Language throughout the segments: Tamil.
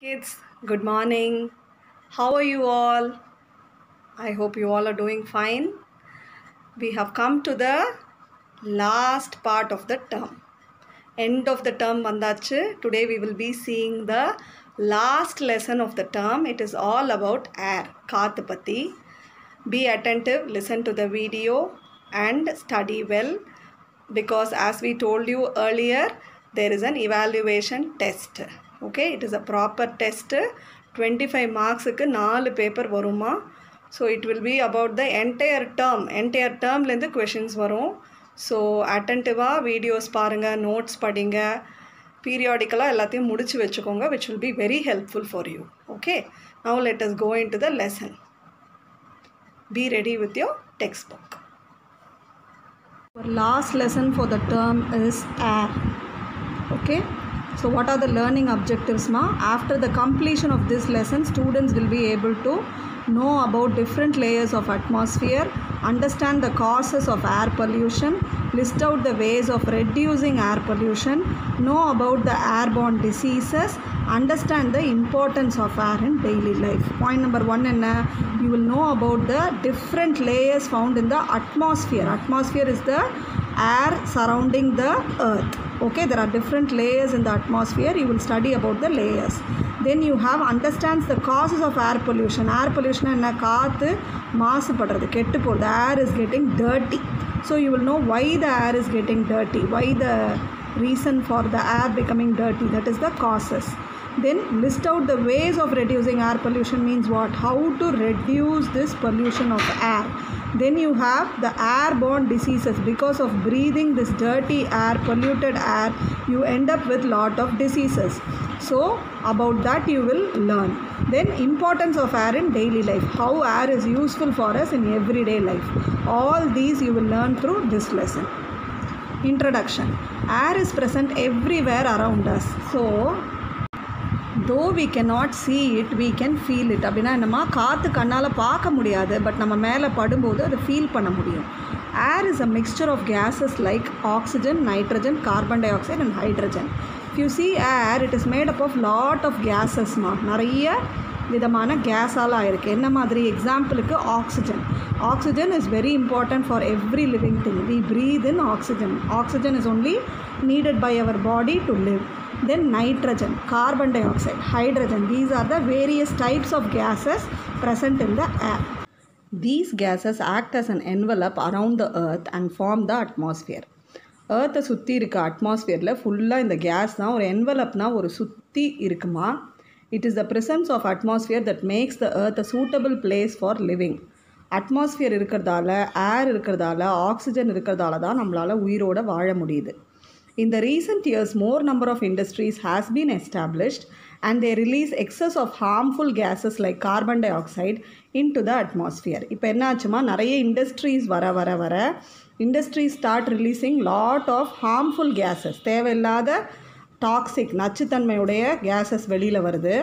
Kids, good morning. How are you all? I hope you all are doing fine. We have come to the last part of the term. End of the term vandachu. Today we will be seeing the last lesson of the term. It is all about air, kaathu patti. Be attentive, listen to the video and study well because as we told you earlier, there is an evaluation test. Okay, it is a proper test. 25 marks க்கு 4 paper வருமா. So it will be about the entire term ல இருந்து questions வரும். So attentive videos பாருங்க, notes படிங்க, periodically எல்லாத்தையும் முடிச்சு வெச்சுக்கோங்க, which will be very helpful for you. Okay, now let us go into the lesson. Be ready with your textbook. Our last lesson for the term is air. Okay, so what are the learning objectives ma? After the completion of this lesson, students will be able to know about different layers of atmosphere, understand the causes of air pollution, list out the ways of reducing air pollution, know about the airborne diseases, understand the importance of air in daily life. Point number 1 enna? You will know about the different layers found in the atmosphere. Atmosphere is the air surrounding the earth. Okay, there are different layers in the atmosphere. You will study about the layers. Then you have understands the causes of air pollution. Air pollution enna? Kaathu maasupadradhu, kettu podu. The air is getting dirty. So you will know why the air is getting dirty, why the reason for the air becoming dirty, that is the causes. Then list out the ways of reducing air pollution means what? How to reduce this pollution of air. Then you have the airborne diseases. Because of breathing this dirty air, polluted air, you end up with lot of diseases. So about that you will learn. Then importance of air in daily life. How air is useful for us in everyday life. All these you will learn through this lesson. Introduction. Air is present everywhere around us. So though we cannot see it, we can feel it. அப்படின்னா என்னமா, காற்று கண்ணால் பார்க்க முடியாது, பட் நம்ம மேலே படும்போது அதை ஃபீல் பண்ண முடியும். Air is a mixture of gases like oxygen, nitrogen, carbon dioxide and hydrogen. If you see air, it is made up of lot of gases மா. நிறைய விதமான கேஸால் ஆயிருக்கு. என்ன மாதிரி? எக்ஸாம்பிளுக்கு oxygen. Oxygen is very important for every living thing. We breathe in oxygen. Oxygen is only needed by our body to live. Then nitrogen, carbon dioxide, hydrogen. These are the various types of gases present in the air. These gases act as an envelope around the earth and form the atmosphere. earth சுற்றி இருக்க அட்மாஸ்ஃபியரில் ஃபுல்லாக இந்த கேஸ் தான் ஒரு என்வலப்னா ஒரு சுற்றி இருக்குமா. It is the presence of atmosphere that makes the earth a suitable place for living. Atmosphere இருக்கிறதால, ஏர் இருக்கிறதால, ஆக்சிஜன் இருக்கிறதால தான் நம்மளால் உயிரோட வாழ முடியுது. In the recent years, more number of industries has been established and they release excess of harmful gases like carbon dioxide into the atmosphere. இப்போ என்ன ஆச்சுமா, நிறைய இண்டஸ்ட்ரீஸ் வர industries start releasing lot of harmful gases. தேவையில்லாத டாக்ஸிக் நச்சுத்தன்மையுடைய கேஸஸ் வெளியில் வருது,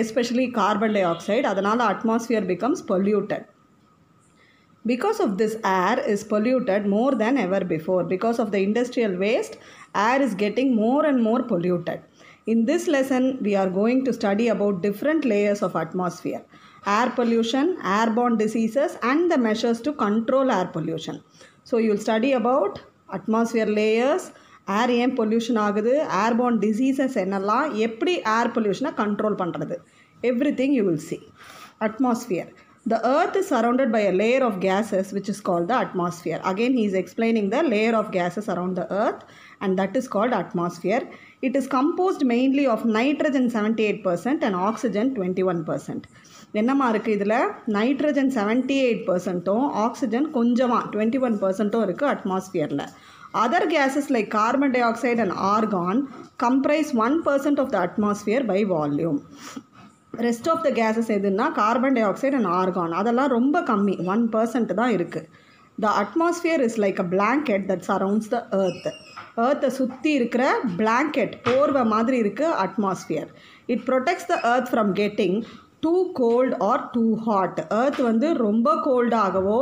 எஸ்பெஷலி கார்பன் டை ஆக்சைடு. அதனால் atmosphere becomes polluted. Because of this, air is polluted more than ever before. Because of the industrial waste, air is getting more and more polluted. In this lesson, we are going to study about different layers of atmosphere. Air pollution, airborne diseases and the measures to control air pollution. So you will study about atmosphere layers, air ஏன் pollution ஆகுது, airborne diseases என்னெல்லாம், எப்படி air pollution control பண்ணுறது, everything you will see. Atmosphere. The earth is surrounded by a layer of gases which is called the atmosphere. Again he is explaining the layer of gases around the earth and that is called atmosphere. It is composed mainly of nitrogen 78% and oxygen 21%. என்னமா இருக்குது இதில்? நைட்ரஜன் 78%ம் ஆக்சிஜன் கொஞ்சமாக 21%ம் இருக்குது அட்மாஸ்ஃபியரில். Other gases like carbon dioxide and argon comprise 1% of the atmosphere by volume. Rest of the gases எதுன்னா carbon dioxide and argon, அதெல்லாம் ரொம்ப கம்மி, 1% தான் இருக்குது. The atmosphere is like a blanket that surrounds the earth. எர்த்தை சுற்றி இருக்கிற பிளாங்கெட், போர்வை மாதிரி இருக்குது atmosphere. It protects the earth from getting too cold or too hot. எர்த் வந்து ரொம்ப கோல்டாகவோ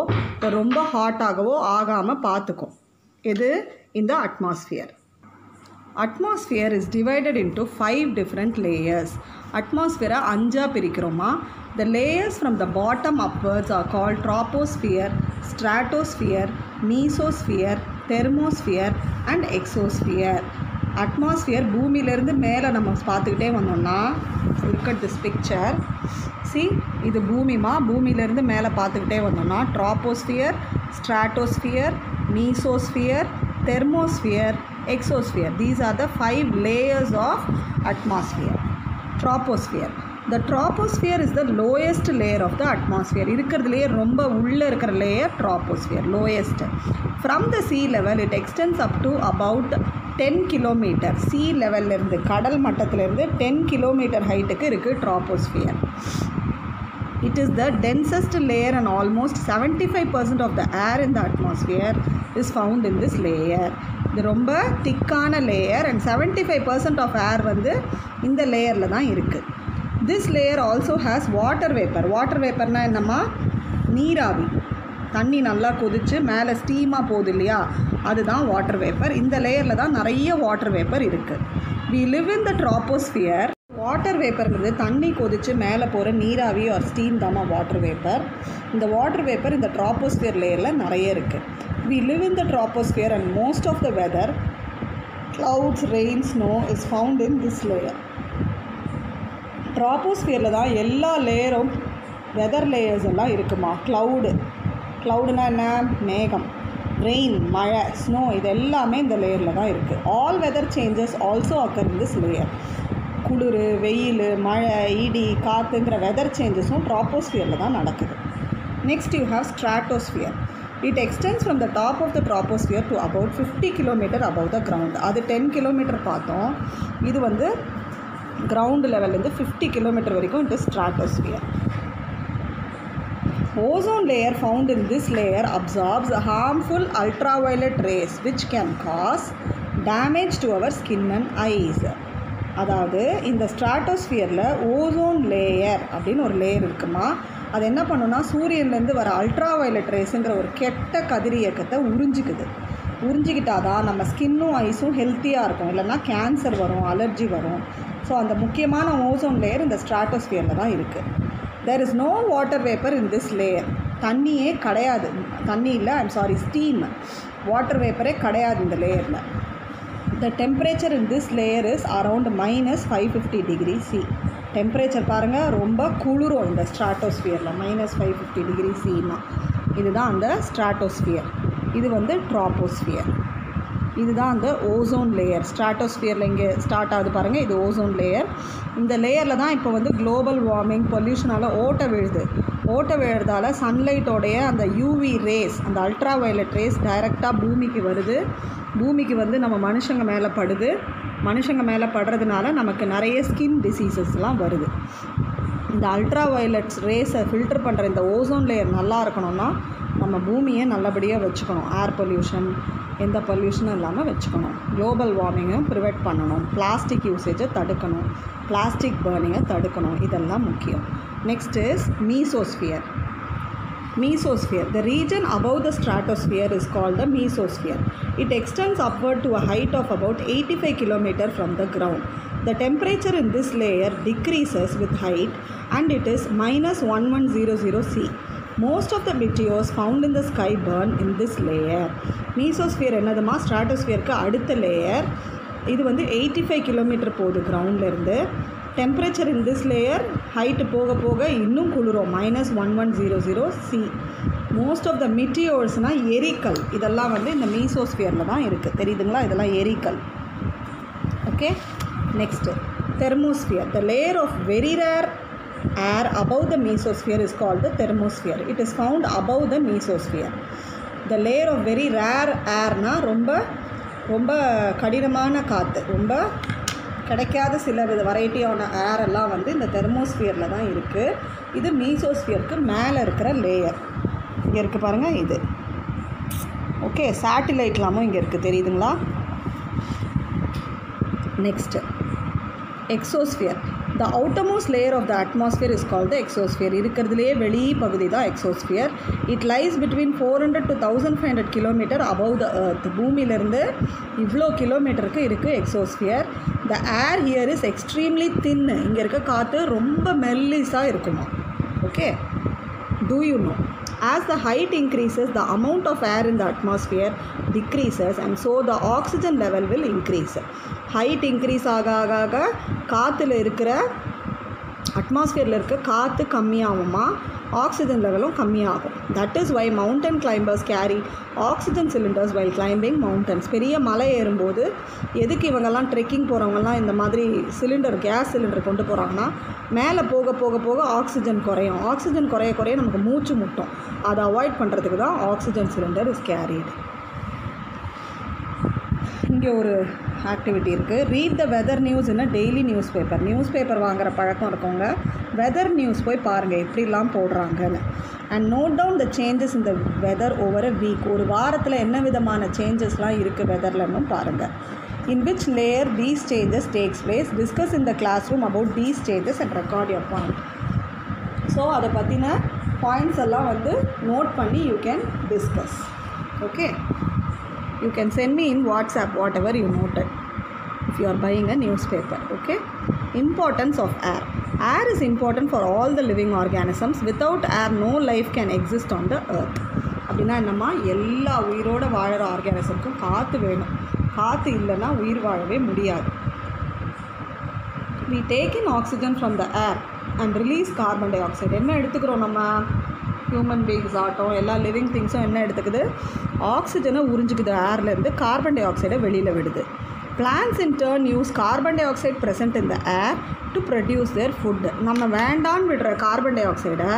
ரொம்ப ஹாட்டாகவோ ஆகாமல் பார்த்துக்கும். இது இந்த atmosphere. Atmosphere is divided into 5 different layers. Atmosphere அஞ்சா பிரிக்கிறோமா. The layers from the bottom upwards are called troposphere, stratosphere, mesosphere, thermosphere and exosphere. Atmosphere பூமியிலிருந்து மேலே நம்ம பார்த்துக்கிட்டே வந்தோம்னா, look at this picture. See, இது பூமியிலிருந்து மேலே பார்த்துக்கிட்டே வந்தோம்னா troposphere, stratosphere, mesosphere, thermosphere, exosphere. These are the 5 layers of atmosphere. Troposphere. The troposphere is the lowest layer of the atmosphere. இருக்கிறதுலேயே ரொம்ப உள்ளே இருக்கிற layer troposphere, lowest. From the sea level it extends up to about 10 km. sea levelலேருந்து கடல் மட்டத்திலேருந்து 10 km ஹைட்டுக்கு இருக்குது troposphere. It is the densest layer and almost 75% of the air in the atmosphere is found in this layer. இது ரொம்ப திக்கான லேயர் and 75% of air வந்து இந்த லேயரில் தான் இருக்குது. This layer also has water vapor. Water vaporனா என்னம்மா, நீராவி. தண்ணி நல்லா கொதிச்சு மேலே ஸ்டீமாக போகுது இல்லையா, அதுதான் வாட்டர் வேப்பர். இந்த லேயரில் தான் நிறைய வாட்டர் வேப்பர் இருக்குது. We live in the troposphere. Water வேப்பர்ங்கிறது தண்ணி கொதிச்சு மேலே போகிற நீராவி ஒரு ஸ்டீம் தாம்மா வாட்டர் வேப்பர். இந்த வாட்டர் வேப்பர் இந்த troposphere லேயரில் நிறைய இருக்குது. We live in the troposphere and most of the weather, clouds, rain, snow is found in this layer. ட்ராப்போஸ்பியரில் தான் எல்லா லேயரும் வெதர் லேயர்ஸ் எல்லாம் இருக்குமா. க்ளவுடுனா என்ன, மேகம், ரெயின், மழை, ஸ்னோ, இது எல்லாமே இந்த லேயரில் தான் இருக்குது. All weather changes also occur in this layer. குளிர், வெயில், மழை, இடி, காற்றுங்கிற வெதர் சேஞ்சஸும் ட்ராப்போஸ்பியரில் தான் நடக்குது. Next you have stratosphere. It extends from the top of the troposphere to about 50 km above the ground. அது 10 km பார்த்தோம். இது வந்து கிரவுண்ட் லெவல்லேருந்து 50 km வரைக்கும் it is stratosphere. Ozone layer found in this layer absorbs harmful ultraviolet rays which can cause damage to our skin and eyes. அதாவது இந்த ஸ்ட்ராட்டோஸ்பியரில் ஓசோன் லேயர் அப்படின்னு ஒரு லேயர் இருக்குமா. அது என்ன பண்ணுன்னா, சூரியன்லேருந்து வர அல்ட்ராவயலட் ரேஸுங்கிற ஒரு கெட்ட கதிரியக்கத்தை உறிஞ்சிக்கிட்டால் தான் நம்ம ஸ்கின்னும் ஐஸும் ஹெல்த்தியாக இருக்கும். இல்லைன்னா கேன்சர் வரும், அலர்ஜி வரும். ஸோ அந்த முக்கியமான ஓசோன் லேயர் இந்த ஸ்ட்ராட்டோஸ்பியரில் தான் இருக்குது. There is no water vapour in this layer. தண்ணியே கிடையாது. தண்ணி இல்லை, ஸ்டீம். வாட்டர் வேப்பரே கிடையாது இந்த லேயரில். The temperature in this layer is around -550 degrees C. Temperature பாருங்கள், ரொம்ப குளிரும் இந்த ஸ்ட்ராட்டோஸ்பியரில். -550 degree Cனா இதுதான் அந்த ஸ்ட்ராட்டோஸ்பியர். இது வந்து ட்ராப்போஸ்பியர். இதுதான் அந்த ஓசோன் லேயர். ஸ்ட்ராட்டோஸ்பியரில் இங்கே ஸ்டார்ட் ஆகுது பாருங்கள், இது ஓசோன் லேயர். இந்த லேயரில் தான் இப்போ வந்து குளோபல் வார்மிங், பொல்யூஷனால் ஓட்டை விழுறதால சன்லைட்டோடைய அந்த யூவி ரேஸ், அந்த அல்ட்ரா வயலட் ரேஸ் டைரெக்டாக பூமிக்கு வருது. பூமிக்கு வந்து நம்ம மனுஷங்க மேலே படுறதுனால நமக்கு நிறைய ஸ்கின் டிசீசஸ்லாம் வருது. இந்த அல்ட்ரா வயலட்ஸ் ரேஸை ஃபில்டர் பண்ணுற இந்த ஓசோன் லேயர் நல்லா இருக்கணும்னா நம்ம பூமியை நல்லபடியாக வச்சுக்கணும். ஏர் பொல்யூஷன், எந்த பொல்யூஷனும் இல்லாமல் வச்சுக்கணும். குளோபல் வார்மிங்கும் ப்ரிவெண்ட் பண்ணணும். பிளாஸ்டிக் யூசேஜை தடுக்கணும். பிளாஸ்டிக் பர்னிங்கை தடுக்கணும். இதெல்லாம் முக்கியம். Next is mesosphere. Mesosphere. The region above the stratosphere is called the mesosphere. It extends upward to a height of about 85 km from the ground. The temperature in this layer decreases with height and it is -1100 C. Most of the meteors found in the sky burn in this layer. Mesosphere என்னதுமா, ஸ்ட்ராட்டோஸ்பியருக்கு அடுத்த லேயர். இது வந்து 85 km போகுது கிரவுண்ட்லேருந்து. Temperature in this layer height போக போக இன்னும் குளிரும், -1100 C. மோஸ்ட் ஆஃப் த மிட்டியோர்ஸ்னால் எரிக்கல், இதெல்லாம் வந்து இந்த மீசோஸ்பியரில் தான் இருக்குது. தெரியுதுங்களா, இதெல்லாம் எரிக்கல். Okay, next thermosphere. The layer of very rare air above the mesosphere is called the thermosphere. It is found above the mesosphere. The layer of very rare air na ரொம்ப கடினமான காற்று, ரொம்ப கிடைக்காத சில வெரைட்டியான ஏர் எல்லாம் வந்து இந்த தெர்மோஸ்பியரில் தான் இருக்குது. இது மீசோஸ்பியருக்கு மேலே இருக்கிற லேயர். இங்கே இருக்குது பாருங்கள், இது ஓகே. சேட்டிலைட்லாமும் இங்கே இருக்குது, தெரியுதுங்களா. Next exosphere. The outermost layer of the atmosphere is called the exosphere. இருக்கிறதுலேயே வெளி பகுதி தான் exosphere. It lies between 400 to 1500 km above the earth. பூமியிலிருந்து இவ்வளோ கிலோமீட்டருக்கு இருக்குது exosphere. The air here is extremely thin. இங்கே இருக்க காற்று ரொம்ப மெல்லிஸாக இருக்குமா. Okay. Do you know? As the height increases, the amount of air in the atmosphere decreases and so the oxygen level will increase. Height increase ஆக காற்றுல இருக்கிற அட்மாஸ்பியரில் இருக்க காற்று கம்மியாகுமா, ஆக்சிஜன் லெவலும் கம்மியாகும். That is why mountain climbers carry oxygen cylinders while climbing mountains. பெரிய மலை ஏறும்போது எதுக்கு இவங்கெல்லாம் ட்ரெக்கிங் போகிறவங்கலாம் இந்த மாதிரி சிலிண்டர், கேஸ் சிலிண்டர் கொண்டு போகிறாங்கன்னா, மேலே போக போக போக ஆக்சிஜன் குறையும். ஆக்சிஜன் குறைய குறைய நமக்கு மூச்சு முட்டும். அதை அவாய்ட் பண்ணுறதுக்கு தான் ஆக்சிஜன் சிலிண்டர் இஸ் கேரிடு. இங்கே ஒரு ஆக்டிவிட்டி இருக்குது. Read the weather news in a daily newspaper. Newspaper வாங்குகிற பழக்கம் இருக்கவங்க வெதர் நியூஸ் போய் பாருங்கள் எப்படிலாம் போடுறாங்கன்னு. And note down the changes in the weather over a week. ஒரு வாரத்தில் என்ன விதமான சேஞ்சஸ்லாம் இருக்குது வெதர்லன்னு பாருங்கள். In which layer these changes takes place. Discuss in the classroom about these changes and record your point. So அதை பற்றின பாயிண்ட்ஸ் எல்லாம் நோட் பண்ணி you can discuss. Okay, you can send me in WhatsApp whatever you noted if you are buying a newspaper. Okay. Importance of air. Air is important for all the living organisms. Without air no life can exist on the earth. அப்படின்னா என்னம்மா, எல்லா உயிரோட வாழற ஆர்கானிசம்க்கும் காற்று வேணும். காற்று இல்லைன்னா உயிர் வாழவே முடியாது. We take in oxygen from the air and release carbon dioxide. என்ன எடுத்துக்கிறோம் நம்ம? ஹியூமன் பீயிங்ஸ் ஆகட்டும், எல்லா லிவிங் திங்ஸும் என்ன எடுத்துக்குது? ஆக்சிஜனை உறிஞ்சிக்குது ஏர்லேருந்து, கார்பன் டை ஆக்சைடை வெளியில் விடுது. Plants in turn use carbon dioxide present in the air to produce their food. நம்ம வேண்டான்னு விடுற கார்பன் டை ஆக்சைடை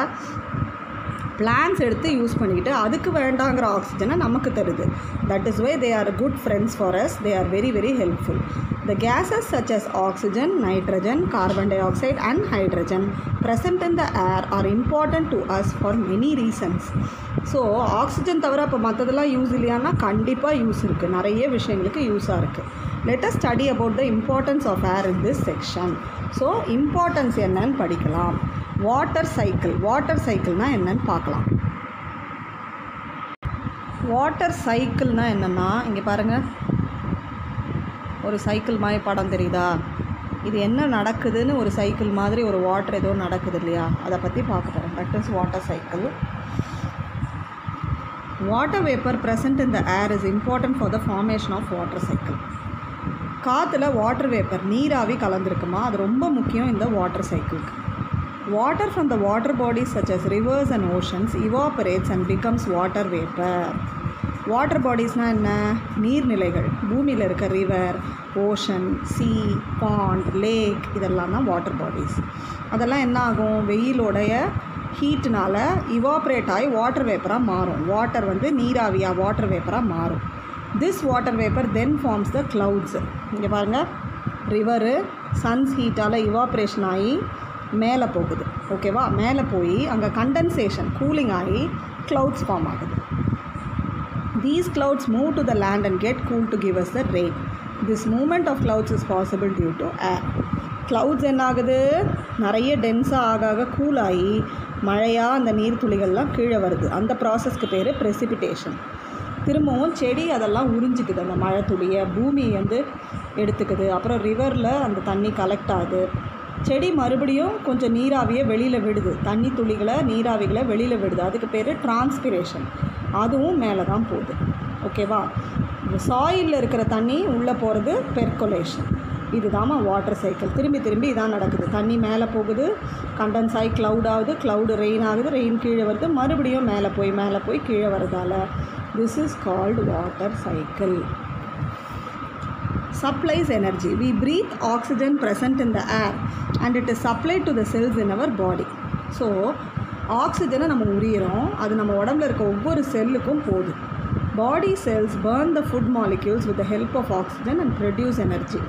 பிளான்ஸ் எடுத்து யூஸ் பண்ணிக்கிட்டு அதுக்கு வேண்டாங்கிற ஆக்சிஜனை நமக்கு தருது. That is why they are good friends for us. They are very very helpful. The gases such as oxygen, nitrogen, carbon dioxide and hydrogen present in the air are important to us for many reasons. So oxygen தவிர இப்போ மற்றதெல்லாம் யூஸ் இல்லையானா கண்டிப்பாக யூஸ் இருக்குது. நிறைய விஷயங்களுக்கு யூஸாக இருக்குது. Let us study about the importance of air in this section. So importance என்னன்னு படிக்கலாம். Water cycle. வாட்டர் சைக்கிள்னால் என்னன்னு பார்க்கலாம். வாட்டர் சைக்கிள்னால் என்னென்னா, இங்கே பாருங்கள், ஒரு சைக்கிள் மாதிரி படம் தெரியுதா? இது என்ன நடக்குதுன்னு ஒரு சைக்கிள் மாதிரி ஒரு வாட்டர் ஏதோ நடக்குது இல்லையா, அதை பற்றி பார்க்க போகிறோம். That is water cycle. Water vapour present in the air is important for the formation of water cycle. காற்றுல வாட்டர் வேப்பர், நீராவி கலந்துருக்குமா, அது ரொம்ப முக்கியம் இந்த வாட்டர் சைக்கிளுக்கு. Water from the water bodies such as rivers and oceans evaporates and becomes water vapour. Water பாடிஸ்னால் என்ன? நீர்நிலைகள். பூமியில் இருக்க river, ocean, sea, pond, lake, இதெல்லாம் தான் வாட்டர் பாடிஸ். அதெல்லாம் என்ன ஆகும்? வெயிலோடைய ஹீட்னால் இவாப்ரேட் ஆகி வாட்டர் வேப்பராக மாறும். வாட்டர் நீராவியாக வாட்டர் வேப்பராக மாறும். This water vapour then forms the clouds. இங்கே பாருங்கள், ரிவரு சன்ஸ் ஹீட்டால் இவாப்ரேஷன் ஆகி மேலே போகுது. ஓகேவா? மேலே போய் அங்கே கண்டென்சேஷன், கூலிங் ஆகி க்ளவுட்ஸ் ஃபார்ம் ஆகுது. These clouds move to the land and get cooled to give us the rain. This movement of clouds is possible due to air. Clouds என்ன ஆகுது? நிறைய டென்ஸாக ஆக கூலாகி மழையாக அந்த நீர்த்துளிகள்லாம் கீழே வருது. அந்த ப்ராசஸ்க்கு பேர் precipitation. திரும்பவும் செடி அதெல்லாம் உறிஞ்சிக்குது. அந்த மழை துளியை பூமி எடுத்துக்குது. அப்புறம் ரிவரில் அந்த தண்ணி கலெக்ட் ஆகுது. செடி மறுபடியும் கொஞ்சம் நீராவியை வெளியில் விடுது. தண்ணி துளிகளை, நீராவிகளை வெளியில் விடுது. அதுக்கு பேர் டிரான்ஸ்பிரேஷன். அதுவும் மேலே தான் போகுது. ஓகேவா? சாயிலில் இருக்கிற தண்ணி உள்ளே போகிறது பெர்குலேஷன். இதுதாம்மா water cycle. திரும்பி திரும்பி இதான் நடக்குது. தண்ணி மேலே போகுது, கண்டென்ஸ் ஆகி க்ளவுட் ஆகுது, க்ளவுடு ரெயின் ஆகுது, ரெயின் கீழே வருது, மறுபடியும் மேலே போய் கீழே வருதால this is called water cycle. Supplies energy. We breathe oxygen present in the air and it is supplied to the cells in our body. So ஆக்சிஜனை நம்ம உரியிறோம், அது நம்ம உடம்புல இருக்க ஒவ்வொரு செல்லுக்கும் போகுது. Body cells burn the food molecules with the help of oxygen and produce energy.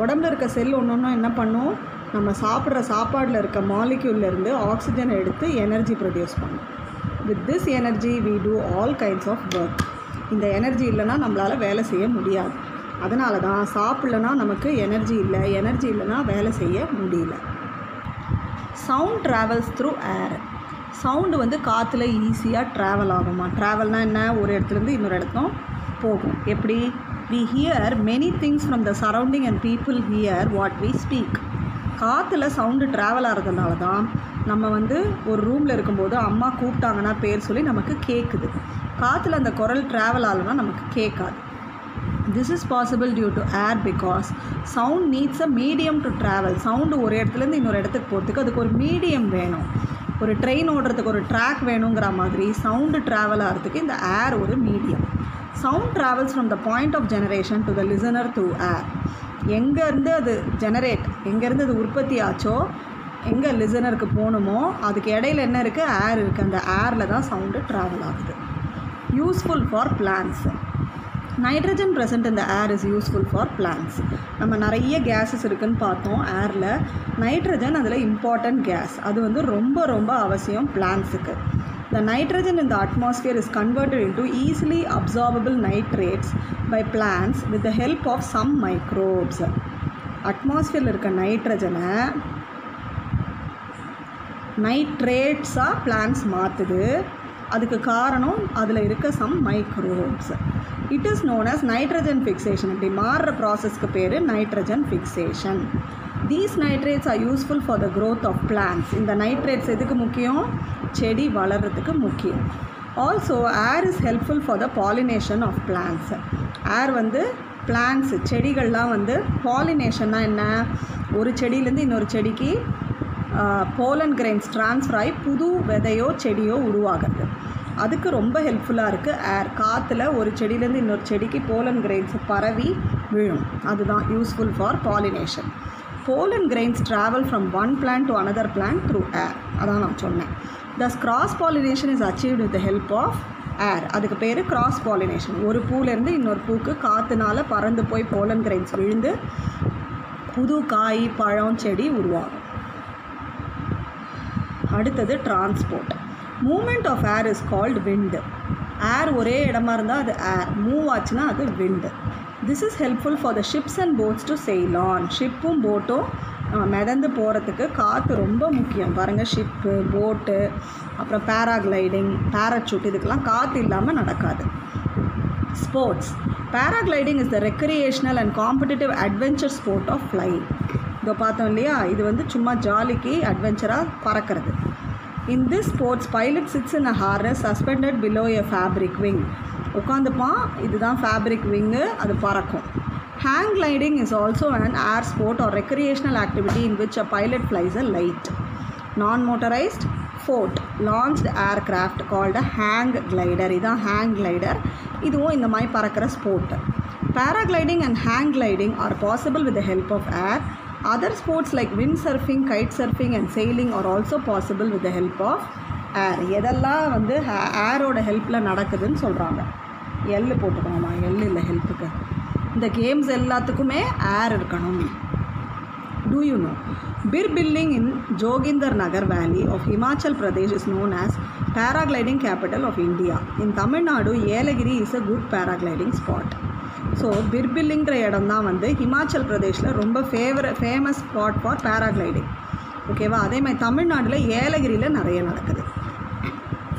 உடம்புல இருக்க செல் ஒன்று என்ன பண்ணும்? நம்ம சாப்பிட்ற சாப்பாடில் இருக்க மாலிக்யூல்லேருந்து ஆக்சிஜனை எடுத்து எனர்ஜி ப்ரொடியூஸ் பண்ணும். With this energy we do all kinds of work. இந்த எனர்ஜி இல்லைன்னா நம்மளால் வேலை செய்ய முடியாது. அதனால தான் சாப்பிட்லனா நமக்கு எனர்ஜி இல்லை, எனர்ஜி இல்லைன்னா வேலை செய்ய முடியல. சவுண்ட் ட்ராவல்ஸ் த்ரூ ஏர். சவுண்டு வந்து காற்றுல ஈஸியாக ட்ராவல் ஆகுமா? ட்ராவல்னால் என்ன? ஒரு இடத்துலேருந்து இன்னொரு இடத்தும் போகும். எப்படி? we hear many things from the surrounding and people hear what we speak. காற்றுல சவுண்டு ட்ராவல் ஆகிறதுனால தான் நம்ம வந்து ஒரு ரூமில் இருக்கும்போது அம்மா கூப்பிட்டாங்கன்னா பேர் சொல்லி நமக்கு கேட்குது. காற்றுல அந்த குரல் ட்ராவல் ஆகலைன்னா நமக்கு கேட்காது. This is possible due to air because sound needs a medium to travel. Sound ஒரு இடத்துலேருந்து இன்னொரு இடத்துக்கு போகிறதுக்கு அதுக்கு ஒரு மீடியம் வேணும். ஒரு ட்ரெயின் ஓடுறதுக்கு ஒரு ட்ராக் வேணுங்கிற மாதிரி சவுண்டு ட்ராவல் ஆகிறதுக்கு இந்த ஏர் ஒரு medium. Sound travels from the point of generation to the listener through air. எங்கேருந்து அது எங்கேருந்து அது உற்பத்தி ஆச்சோ, எங்கே லிசனருக்கு போகணுமோ அதுக்கு இடையில என்ன இருக்குது? ஏர் இருக்குது. அந்த ஏரில் தான் சவுண்டு ட்ராவல் ஆகுது. Useful for plants. Nitrogen present இந்த air is useful for plants. நம்ம நிறைய கேஸஸ் இருக்குதுன்னு பார்த்தோம் ஏரில். நைட்ரஜன் அதில் இம்பார்ட்டண்ட் கேஸ். அது வந்து ரொம்ப ரொம்ப அவசியம் பிளான்ட்ஸுக்கு. The nitrogen in the atmosphere is converted into easily absorbable nitrates by plants with the help of some microbes. அட்மாஸ்ஃபியரில் இருக்க நைட்ரஜனை நைட்ரேட்ஸாக பிளான்ட்ஸ் மாற்றுது. அதுக்கு காரணம் அதில் இருக்க some microbes. It is known as nitrogen fixation. இப்படி மாறுற ப்ராசஸ்க்கு பேர் nitrogen fixation. These nitrates are useful for the growth of plants. இந்த நைட்ரேட்ஸ் எதுக்கு முக்கியம்? செடி வளர்கிறதுக்கு முக்கியம். Also air is helpful for the pollination of plants. Air வந்து பிளான்ட்ஸ் செடிகள்லாம் வந்து பாலினேஷன்னா என்ன? ஒரு செடியிலேருந்து இன்னொரு செடிக்கு போலன் கிரெயின்ஸ் ட்ரான்ஸ்ஃபர் ஆகி புது விதையோ செடியோ உருவாகிறது. அதுக்கு ரொம்ப ஹெல்ப்ஃபுல்லாக இருக்குது ஏர். காற்றுல ஒரு செடியிலேருந்து இன்னொரு செடிக்கு போலன் கிரெயின்ஸ் பரவி விழும். அதுதான் useful for pollination. Pollen grains travel from one plant to another plant through air. அதான் நான் சொன்னேன். Thus cross pollination is achieved with the help of air. அதுக்கு பேர் cross pollination. ஒரு பூலேருந்து இன்னொரு பூக்கு காற்றுனால பறந்து போய் pollen grains விழுந்து புது காய் பழம் செடி உருவாகும். அடுத்தது transport. Movement of air is called wind. Air ஒரே இடமா இருந்தால் அது ஏர், மூவ் ஆச்சுன்னா அது விண்டு. This is helpful for the ships and boats to sail on. ஷிப்பும் போட்டும் மிதந்து போகிறதுக்கு காற்று ரொம்ப முக்கியம். பாருங்கள், ஷிப்பு, போட்டு, அப்புறம் பேராகிளைடிங், பேராசூட், இதுக்கெல்லாம் காற்று இல்லாமல் நடக்காது. Sports. Paragliding is the recreational and competitive adventure sport of flying. இதோ பார்த்தோம் இல்லையா, இது வந்து சும்மா ஜாலிக்கு அட்வென்ச்சராக பறக்கிறது. In this sports, pilot sits in a harness suspended below a fabric wing. உட்காந்துப்பான், இதுதான் ஃபேப்ரிக் விங்கு, அது பறக்கும். Hang gliding is also an air sport or recreational activity in which a pilot flies a light non motorised foot launched aircraft called hang glider. இதுதான் ஹேங் கிளைடர். இதுவும் இந்த மாதிரி பறக்கிற sport. Paragliding and hang gliding are possible with the help of air. Other sports like wind surfing, kite surfing and sailing are also possible with the help of air. எதெல்லாம் வந்து ஏரோட ஹெல்ப்பில் நடக்குதுன்னு சொல்கிறாங்க. எல் போட்டுக்கணுமா? எல் இல்லை ஹெல்ப்புக்கு. இந்த கேம்ஸ் எல்லாத்துக்குமே ஏர் இருக்கணும். Do you know? Bir Billing in Joginder Nagar Valley of Himachal Pradesh is known as paragliding capital of India. In Tamil Nadu, Yelagiri is a good paragliding spot. So பிர்பில்லிங்கிற இடம் தான் வந்து ஹிமாச்சல் பிரதேஷில் ரொம்ப ஃபேமஸ் ஸ்பாட் ஃபார் பேராகிளைடிங். ஓகேவா? அதே மாதிரி தமிழ்நாட்டில் ஏலகிரியில் நிறைய நடக்குது.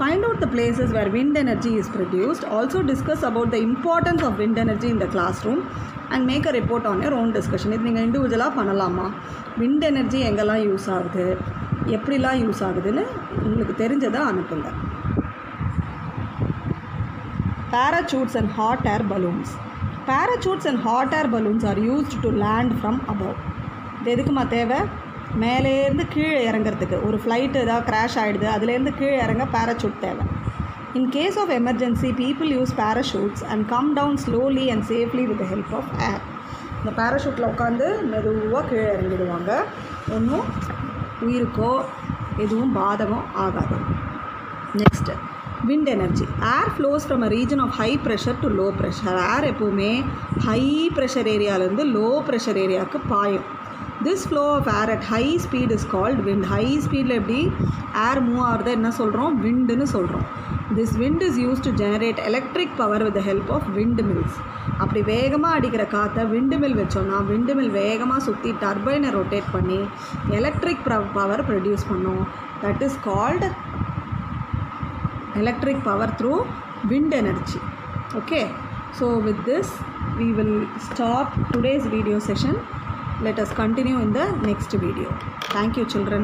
Find out the places where wind energy is produced. Also discuss about the importance of wind energy in the classroom and make a report on your own discussion. இது நீங்கள் இண்டிவிஜுவலாக பண்ணலாமா? விண்ட் எனர்ஜி எங்கெல்லாம் யூஸ் ஆகுது, எப்படிலாம் யூஸ் ஆகுதுன்னு உங்களுக்கு தெரிஞ்சதை அனுப்புங்க. Parachutes and hot air balloons. Parachutes and hot air balloons are used to land from above. இது எதுக்குமா தேவை? மேலேருந்து கீழே இறங்கிறதுக்கு. ஒரு ஃப்ளைட்டு ஏதாவது கிராஷ் ஆகிடுது, அதுலேருந்து கீழே இறங்க பேராசூட் தேவை. In case of emergency people use parachutes and come down slowly and safely with the help of air. இந்த பேராஷூட்டில் உட்காந்து மெதுவாக கீழே இறங்கிடுவாங்க. ஒன்றும் உயிருக்கோ எதுவும் பாதகம் ஆகாது. Next wind energy. Air flows from a region of high pressure to low pressure. Air எப்போவுமே ஹை ப்ரெஷர் ஏரியாவிலேருந்து லோ ப்ரெஷர் ஏரியாவுக்கு பாயும். This flow of air at high speed is called wind. High speed எப்படி ஏர் மூவ் ஆகிறத என்ன சொல்கிறோம்? விண்டுன்னு சொல்கிறோம். This wind is used to generate electric power with the help of windmills. அப்படி வேகமாக அடிக்கிற காற்றை விண்டு மில் வச்சோன்னா விண்டு மில் வேகமாக சுற்றி டர்பைனை ரொட்டேட் பண்ணி எலக்ட்ரிக் பவர் ப்ரொடியூஸ் பண்ணும். That is called electric power through wind energy. Okay, so with this we will stop today's video session. Let us continue in the next video. Thank you, children.